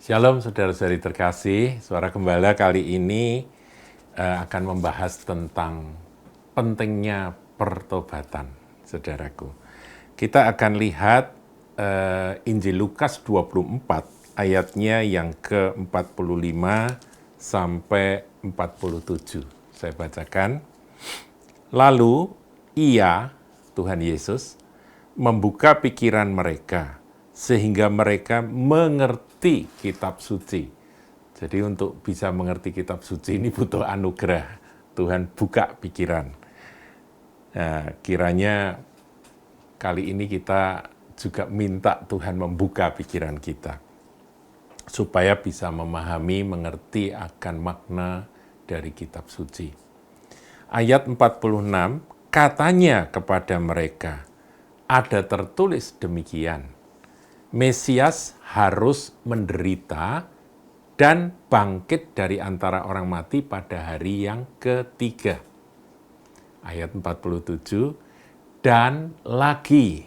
Shalom saudara-saudari terkasih, Suara Gembala kali ini akan membahas tentang pentingnya pertobatan, saudaraku. Kita akan lihat Injil Lukas 24 ayatnya yang ke-45 sampai 47. Saya bacakan. Lalu ia, Tuhan Yesus, membuka pikiran mereka sehingga mereka mengerti kitab suci. Jadi untuk bisa mengerti kitab suci ini butuh anugerah. Tuhan buka pikiran. Nah, kiranya kali ini kita juga minta Tuhan membuka pikiran kita supaya bisa memahami, mengerti akan makna dari kitab suci. Ayat 46, katanya kepada mereka, ada tertulis demikian, Mesias harus menderita dan bangkit dari antara orang mati pada hari yang ketiga. Ayat 47, dan lagi,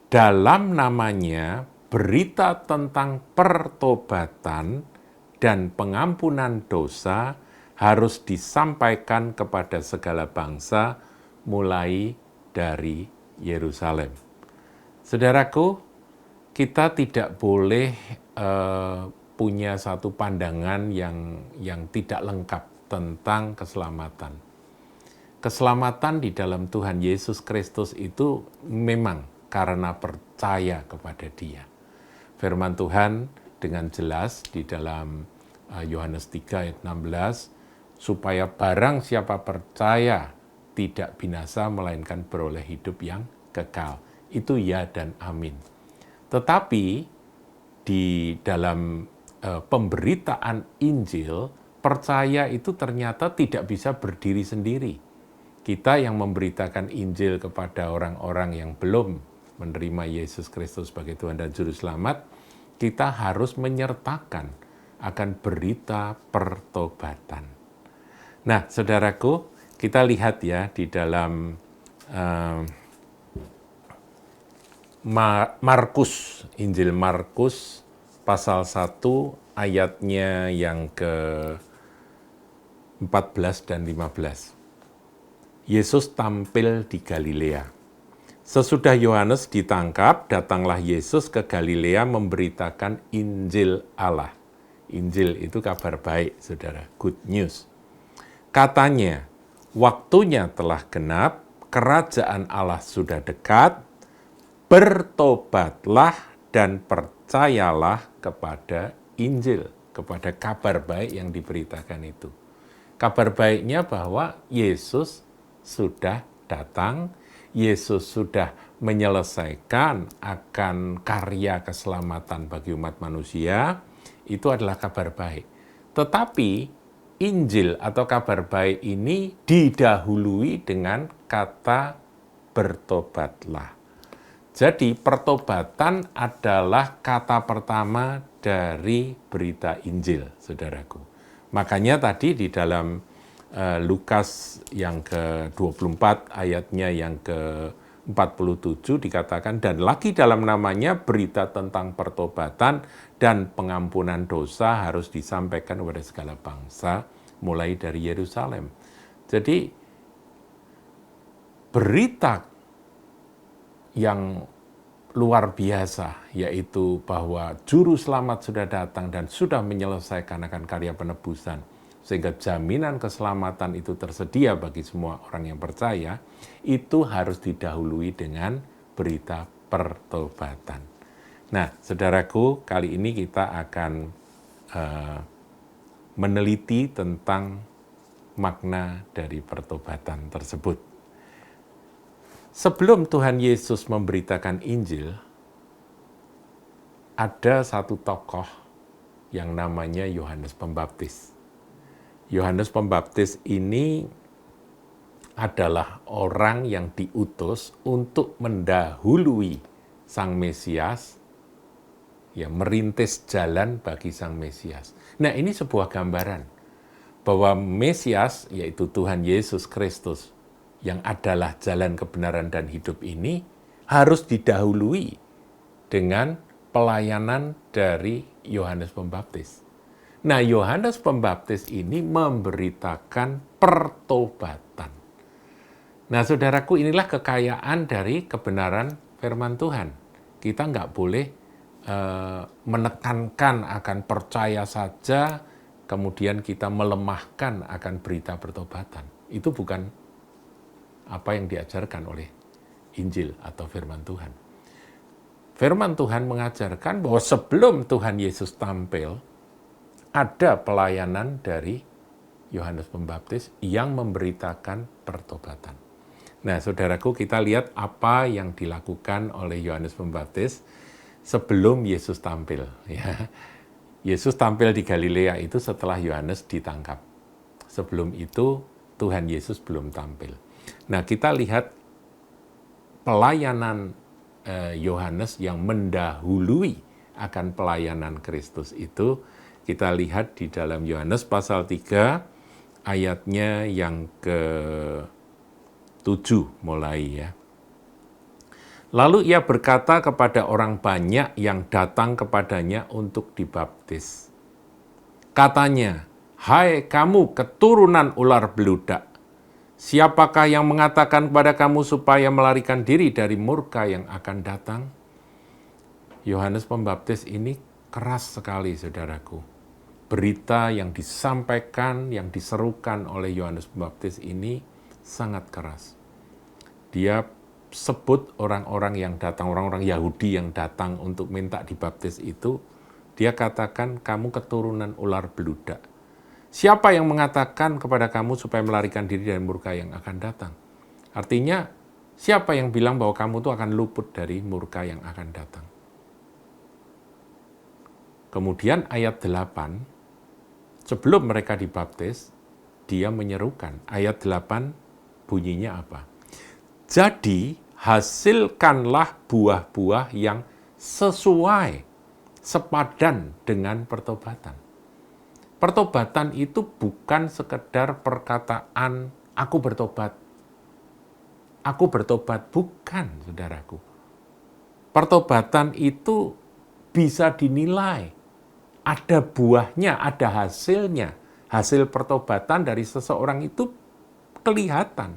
dalam namanya berita tentang pertobatan dan pengampunan dosa harus disampaikan kepada segala bangsa mulai dari Yerusalem. Saudaraku, kita tidak boleh punya satu pandangan yang tidak lengkap tentang keselamatan. Keselamatan di dalam Tuhan Yesus Kristus itu memang karena percaya kepada Dia. Firman Tuhan dengan jelas di dalam Yohanes 3 ayat 16, supaya barang siapa percaya tidak binasa melainkan beroleh hidup yang kekal. Itu ya dan amin. Tetapi di dalam pemberitaan Injil, percaya itu ternyata tidak bisa berdiri sendiri. Kita yang memberitakan Injil kepada orang-orang yang belum menerima Yesus Kristus sebagai Tuhan dan Juru Selamat, kita harus menyertakan akan berita pertobatan. Nah, saudaraku, kita lihat ya di dalam Markus, Injil Markus pasal 1 ayatnya yang ke-14 dan 15. Yesus tampil di Galilea. Sesudah Yohanes ditangkap, datanglah Yesus ke Galilea memberitakan Injil Allah. Injil itu kabar baik, saudara, good news. Katanya, waktunya telah genap, kerajaan Allah sudah dekat, bertobatlah dan percayalah kepada Injil, kepada kabar baik yang diberitakan itu. Kabar baiknya bahwa Yesus sudah datang, Yesus sudah menyelesaikan akan karya keselamatan bagi umat manusia, itu adalah kabar baik. Tetapi Injil atau kabar baik ini didahului dengan kata bertobatlah. Jadi pertobatan adalah kata pertama dari berita Injil, saudaraku. Makanya tadi di dalam Lukas yang ke-24 ayatnya yang ke-47 dikatakan, dan lagi dalam namanya berita tentang pertobatan dan pengampunan dosa harus disampaikan kepada segala bangsa mulai dari Yerusalem. Jadi berita yang luar biasa, yaitu bahwa Juru Selamat sudah datang dan sudah menyelesaikan akan karya penebusan, sehingga jaminan keselamatan itu tersedia bagi semua orang yang percaya, itu harus didahului dengan berita pertobatan. Nah, saudaraku, kali ini kita akan meneliti tentang makna dari pertobatan tersebut. Sebelum Tuhan Yesus memberitakan Injil, ada satu tokoh yang namanya Yohanes Pembaptis. Yohanes Pembaptis ini adalah orang yang diutus untuk mendahului Sang Mesias, ya, merintis jalan bagi Sang Mesias. Nah, ini sebuah gambaran bahwa Mesias, yaitu Tuhan Yesus Kristus, yang adalah jalan kebenaran dan hidup ini, harus didahului dengan pelayanan dari Yohanes Pembaptis. Nah, Yohanes Pembaptis ini memberitakan pertobatan. Nah, saudaraku, inilah kekayaan dari kebenaran firman Tuhan. Kita nggak boleh menekankan akan percaya saja, kemudian kita melemahkan akan berita pertobatan. Itu bukan apa yang diajarkan oleh Injil atau firman Tuhan. Firman Tuhan mengajarkan bahwa sebelum Tuhan Yesus tampil, ada pelayanan dari Yohanes Pembaptis yang memberitakan pertobatan. Nah, saudaraku, kita lihat apa yang dilakukan oleh Yohanes Pembaptis sebelum Yesus tampil. Ya. Yesus tampil di Galilea itu setelah Yohanes ditangkap. Sebelum itu, Tuhan Yesus belum tampil. Nah, kita lihat pelayanan Yohanes yang mendahului akan pelayanan Kristus itu. Kita lihat di dalam Yohanes pasal 3, ayatnya yang ke-7 mulai ya. Lalu ia berkata kepada orang banyak yang datang kepadanya untuk dibaptis. Katanya, "Hai kamu keturunan ular beludak, siapakah yang mengatakan kepada kamu supaya melarikan diri dari murka yang akan datang?" Yohanes Pembaptis ini keras sekali, saudaraku. Berita yang disampaikan, yang diserukan oleh Yohanes Pembaptis ini sangat keras. Dia sebut orang-orang yang datang, orang-orang Yahudi yang datang untuk minta dibaptis itu, dia katakan, "Kamu keturunan ular beludak. Siapa yang mengatakan kepada kamu supaya melarikan diri dari murka yang akan datang?" Artinya, siapa yang bilang bahwa kamu itu akan luput dari murka yang akan datang? Kemudian ayat 8, sebelum mereka dibaptis, dia menyerukan. Ayat 8 bunyinya apa? "Jadi hasilkanlah buah-buah yang sesuai, sepadan dengan pertobatan." Pertobatan itu bukan sekedar perkataan, "Aku bertobat." Aku bertobat, bukan, saudaraku. Pertobatan itu bisa dinilai. Ada buahnya, ada hasilnya. Hasil pertobatan dari seseorang itu kelihatan.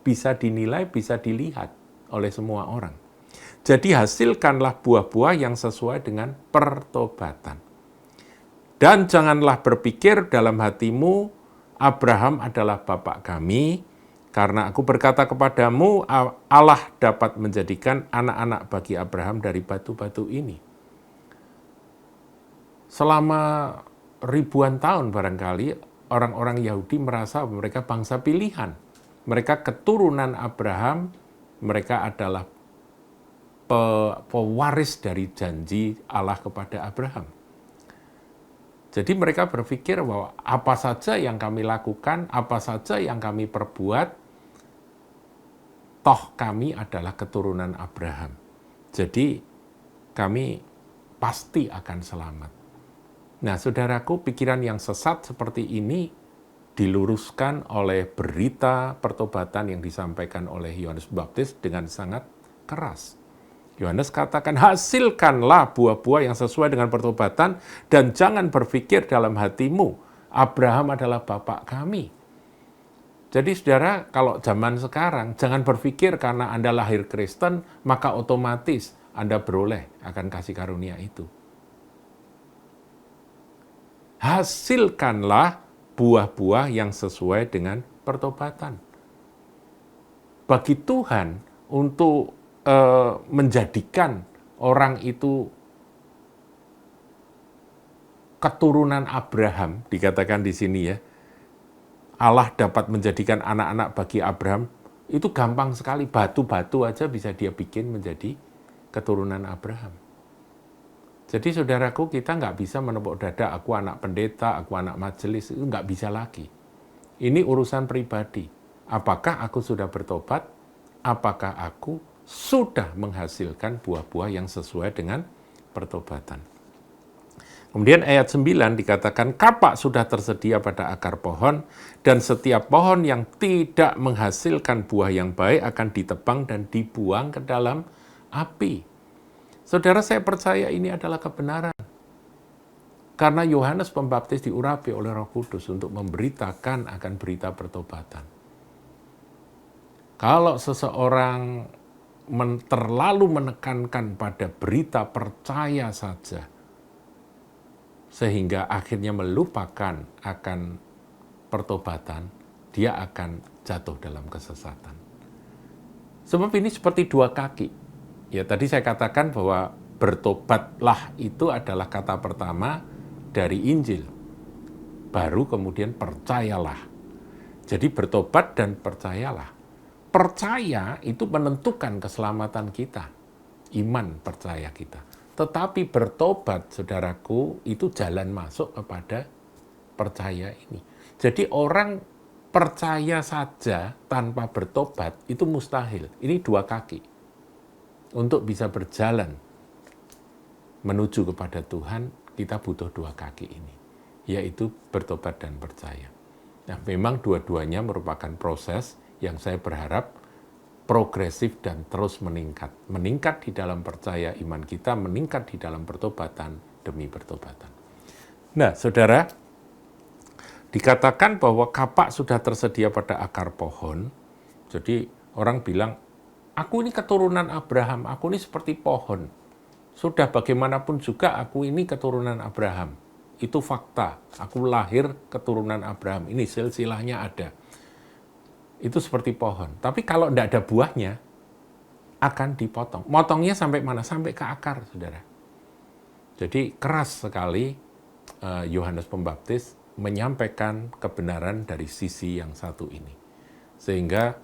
Bisa dinilai, bisa dilihat oleh semua orang. Jadi hasilkanlah buah-buah yang sesuai dengan pertobatan. "Dan janganlah berpikir dalam hatimu, Abraham adalah bapak kami, karena aku berkata kepadamu, Allah dapat menjadikan anak-anak bagi Abraham dari batu-batu ini." Selama ribuan tahun barangkali, orang-orang Yahudi merasa mereka bangsa pilihan. Mereka keturunan Abraham, mereka adalah pewaris dari janji Allah kepada Abraham. Jadi mereka berpikir bahwa apa saja yang kami lakukan, apa saja yang kami perbuat, toh kami adalah keturunan Abraham. Jadi kami pasti akan selamat. Nah, saudaraku, pikiran yang sesat seperti ini diluruskan oleh berita pertobatan yang disampaikan oleh Yohanes Pembaptis dengan sangat keras. Yohanes katakan, "Hasilkanlah buah-buah yang sesuai dengan pertobatan, dan jangan berpikir dalam hatimu, Abraham adalah bapak kami." Jadi saudara, kalau zaman sekarang, jangan berpikir karena Anda lahir Kristen, maka otomatis Anda beroleh akan kasih karunia itu. Hasilkanlah buah-buah yang sesuai dengan pertobatan. Bagi Tuhan, untuk menjadikan orang itu keturunan Abraham, dikatakan di sini ya, Allah dapat menjadikan anak-anak bagi Abraham, itu gampang sekali. Batu-batu aja bisa dia bikin menjadi keturunan Abraham. Jadi saudaraku, kita nggak bisa menepuk dada, aku anak pendeta, aku anak majelis, itu nggak bisa lagi. Ini urusan pribadi. Apakah aku sudah bertobat? Apakah aku sudah menghasilkan buah-buah yang sesuai dengan pertobatan? Kemudian ayat 9 dikatakan, "Kapak sudah tersedia pada akar pohon, dan setiap pohon yang tidak menghasilkan buah yang baik akan ditebang dan dibuang ke dalam api." Saudara, saya percaya ini adalah kebenaran. Karena Yohanes Pembaptis diurapi oleh Roh Kudus untuk memberitakan akan berita pertobatan. Kalau seseorang terlalu menekankan pada berita percaya saja, sehingga akhirnya melupakan akan pertobatan, dia akan jatuh dalam kesesatan. Sebab ini seperti dua kaki. Ya, tadi saya katakan bahwa bertobatlah itu adalah kata pertama dari Injil. Baru kemudian percayalah. Jadi bertobat dan percayalah. Percaya itu menentukan keselamatan kita. Iman percaya kita. Tetapi bertobat, saudaraku, itu jalan masuk kepada percaya ini. Jadi orang percaya saja tanpa bertobat itu mustahil. Ini dua kaki. Untuk bisa berjalan menuju kepada Tuhan, kita butuh dua kaki ini, yaitu bertobat dan percaya. Nah, memang dua-duanya merupakan proses yang saya berharap progresif dan terus meningkat. Meningkat di dalam percaya iman kita, meningkat di dalam pertobatan demi pertobatan. Nah, saudara, dikatakan bahwa kapak sudah tersedia pada akar pohon. Jadi orang bilang, aku ini keturunan Abraham, aku ini seperti pohon. Sudah bagaimanapun juga aku ini keturunan Abraham. Itu fakta, aku lahir keturunan Abraham. Ini silsilahnya ada. Itu seperti pohon. Tapi kalau tidak ada buahnya, akan dipotong. Motongnya sampai mana? Sampai ke akar, saudara. Jadi keras sekali Yohanes Pembaptis menyampaikan kebenaran dari sisi yang satu ini. Sehingga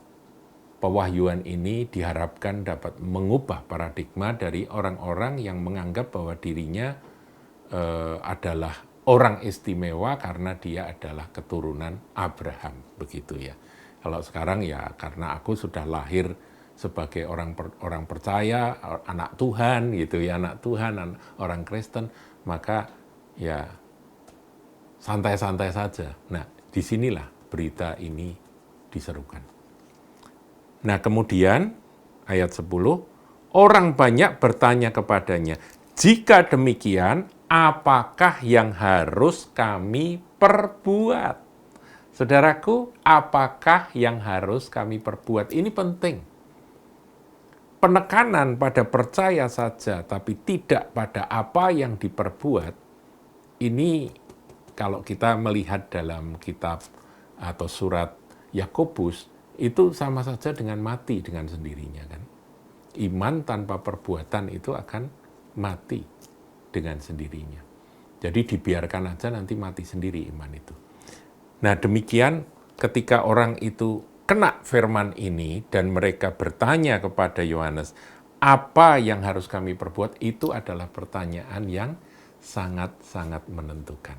pewahyuan ini diharapkan dapat mengubah paradigma dari orang-orang yang menganggap bahwa dirinya adalah orang istimewa karena dia adalah keturunan Abraham, begitu ya. Kalau sekarang ya karena aku sudah lahir sebagai orang percaya, anak Tuhan gitu ya, anak Tuhan, orang Kristen, maka ya santai-santai saja. Nah, disinilah berita ini diserukan. Nah, kemudian ayat 10, orang banyak bertanya kepadanya, jika demikian, apakah yang harus kami perbuat? Saudaraku, apakah yang harus kami perbuat? Ini penting. Penekanan pada percaya saja, tapi tidak pada apa yang diperbuat, ini kalau kita melihat dalam kitab atau surat Yakobus, itu sama saja dengan mati dengan sendirinya kan. Iman tanpa perbuatan itu akan mati dengan sendirinya. Jadi dibiarkan aja nanti mati sendiri iman itu. Nah, demikian ketika orang itu kena firman ini dan mereka bertanya kepada Yohanes, apa yang harus kami perbuat? Itu adalah pertanyaan yang sangat-sangat menentukan.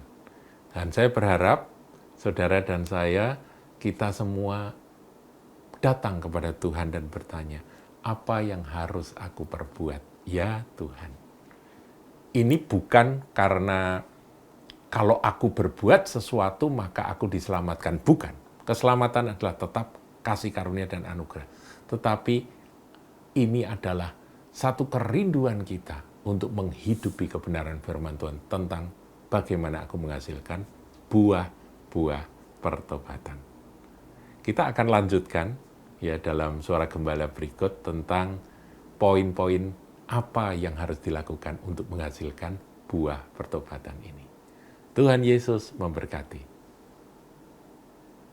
Dan saya berharap saudara dan saya, kita semua datang kepada Tuhan dan bertanya, apa yang harus aku perbuat? Ya Tuhan. Ini bukan karena kalau aku berbuat sesuatu maka aku diselamatkan. Bukan. Keselamatan adalah tetap kasih karunia dan anugerah. Tetapi ini adalah satu kerinduan kita untuk menghidupi kebenaran firman Tuhan tentang bagaimana aku menghasilkan buah-buah pertobatan. Kita akan lanjutkan ya dalam suara gembala berikut tentang poin-poin apa yang harus dilakukan untuk menghasilkan buah pertobatan ini. Tuhan Yesus memberkati.